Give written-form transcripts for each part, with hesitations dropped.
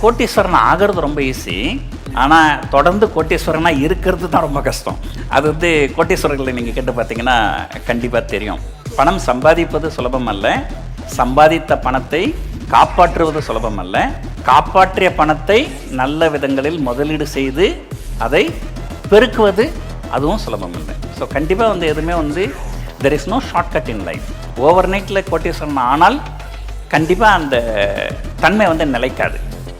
கோட்டீஸ்வரன் ஆகிறது ரொம்ப ஈஸி, ஆனால் தொடர்ந்து கோட்டீஸ்வரனாக இருக்கிறது தான் ரொம்ப கஷ்டம். அது வந்து கோட்டீஸ்வரர்களை நீங்கள் கேட்டு பார்த்தீங்கன்னா கண்டிப்பாக தெரியும். பணம் சம்பாதிப்பது சுலபம் அல்ல, சம்பாதித்த பணத்தை காப்பாற்றுவது சுலபம் அல்ல, காப்பாற்றிய பணத்தை நல்ல விதங்களில் முதலீடு செய்து அதை பெருக்குவது அதுவும் சுலபம் இல்லை. ஸோ கண்டிப்பாக வந்து எதுவுமே வந்து there is no shortcut in life. Over நைட்டில் கோட்டீஸ்வரன் ஆனால் கண்டிப்பாக அந்த தன்மை வந்து நிலைக்காது.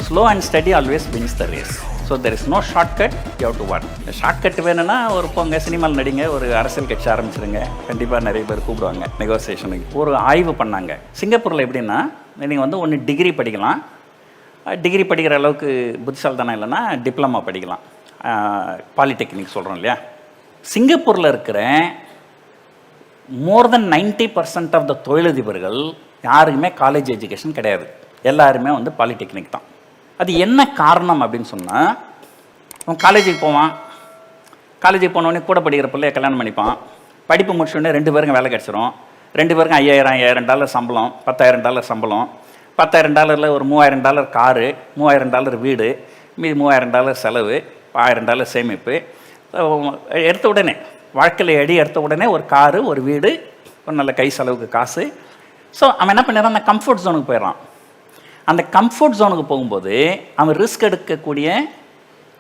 Slow and steady always wins the race. So there is no shortcut, you have to work. Shortcut வேணும்னா ஒரு போங்க சினிமாவில் நடிங்க, ஒரு அரசியல் கட்சி ஆரம்பிச்சிருங்க, கண்டிப்பாக நிறைய பேர் கூப்பிடுவாங்க நெகோசியேஷனுக்கு. ஒரு ஆய்வு பண்ணாங்க சிங்கப்பூரில். எப்படின்னா நீங்கள் வந்து ஒன்று டிகிரி படிக்கலாம், டிகிரி படிக்கிற அளவுக்கு புத்திசாலித்தனம் இல்லைன்னா டிப்ளமா படிக்கலாம், பாலிடெக்னிக் சொல்கிறோம் இல்லையா. சிங்கப்பூரில் இருக்கிற மோர் தென் 90% ஆஃப் த தொழிலதிபர்கள் யாருக்குமே காலேஜ் எஜுகேஷன் கிடையாது, எல்லாருமே வந்து பாலிடெக்னிக் தான். அது என்ன காரணம் அப்படின்னு சொன்னால், அவன் காலேஜுக்கு போவான், காலேஜுக்கு போனோடனே கூட படிக்கிற பிள்ளைய கல்யாணம் பண்ணிப்பான், படிப்பு முடிச்சோடனே 2 பேருக்கும் வேலை கிடச்சிரும், 2 பேருக்கும் $5000 சம்பளம், $10,000 சம்பளம், $10,000 ஒரு $3000 காரு, $3000 வீடு, மீதி $3000 செலவு, $1000 சேமிப்பு. எடுத்த உடனே வாழ்க்கையில் எடுத்த உடனே ஒரு காரு, ஒரு வீடு, ஒரு நல்ல கை செலவுக்கு காசு. ஸோ அவன் என்ன பண்ணிடுறான், அந்த கம்ஃபர்ட் ஜோனுக்கு போயிடறான். அந்த கம்ஃபர்ட் ஜோனுக்கு போகும்போது அவன் ரிஸ்க் எடுக்கக்கூடிய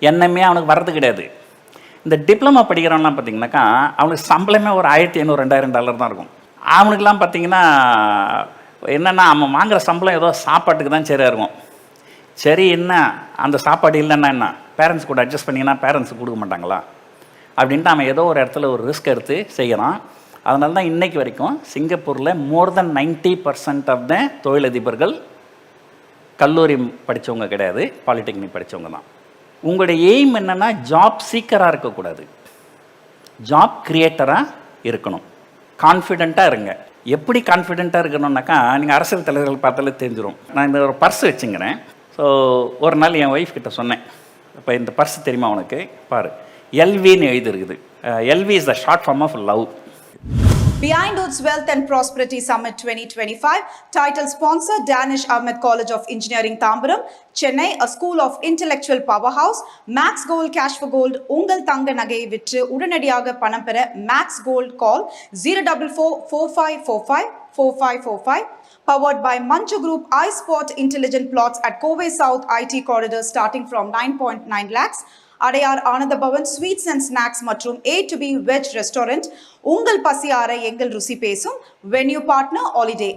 எண்ணமே அவனுக்கு வர்றது கிடையாது. இந்த டிப்ளமா படிக்கிறவன்லாம் பார்த்திங்கனாக்கா அவனுக்கு சம்பளமே ஒரு $1500 $2000 தான் இருக்கும். அவனுக்கெல்லாம் பார்த்திங்கன்னா என்னென்னா அவன் வாங்குகிற சம்பளம் ஏதோ சாப்பாட்டுக்கு தான் சரியாக இருக்கும். சரி, என்ன அந்த சாப்பாடு இல்லைன்னா என்ன, பேரண்ட்ஸ் கூட அட்ஜஸ்ட் பண்ணிங்கன்னா பேரண்ட்ஸுக்கு கொடுக்க மாட்டாங்களா அப்படின்ட்டு அவன் ஏதோ ஒரு இடத்துல ஒரு ரிஸ்க் எடுத்து செய்கிறான். அதனால தான் இன்றைக்கு வரைக்கும் சிங்கப்பூரில் மோர் தென் 90% ஆஃப் த தொழிலதிபர்கள் கல்லூரி படித்தவங்க கிடையாது, பாலிடெக்னிக் படித்தவங்க தான். உங்களுடைய எய்ம் என்னென்னா ஜாப் சீக்கராக இருக்கக்கூடாது, ஜாப் கிரியேட்டராக இருக்கணும். கான்ஃபிடெண்ட்டாக இருங்க. எப்படி கான்ஃபிடெண்ட்டாக இருக்கணும்னாக்கா, நீங்கள் அரசியல் தலைவர்கள் பார்த்தாலே தெரிஞ்சிடும். நான் இந்த ஒரு பர்ஸ் வச்சுங்கிறேன். ஸோ ஒரு நாள் என் ஒய்ஃப் கிட்ட சொன்னேன், இப்போ இந்த பர்ஸ் தெரியுமா உனக்கு, பாரு எல்வின்னு எழுதிருக்குது. LV is the short form of love. Behind Woods Wealth and Prosperity Summit 2025, title sponsor Danish Ahmed College of Engineering Tambaram, Chennai, a school of intellectual powerhouse. Max Gold Cash for Gold, Ungal Thanga Nagai விற்று உடனடியாக பணம் பெற Max Gold call 04445454545. Powered by Manchu Group, iSpot Intelligent Plots at Kowe South IT Corridor starting from 9.9 lakhs. Adyar Ananda Pawan sweets and snacks மற்றும் A to B veg restaurant. உங்கள் பசி ஆற எங்கள் ருசி பேசும் வென்யூ பார்ட்னர் ஹாலிடே.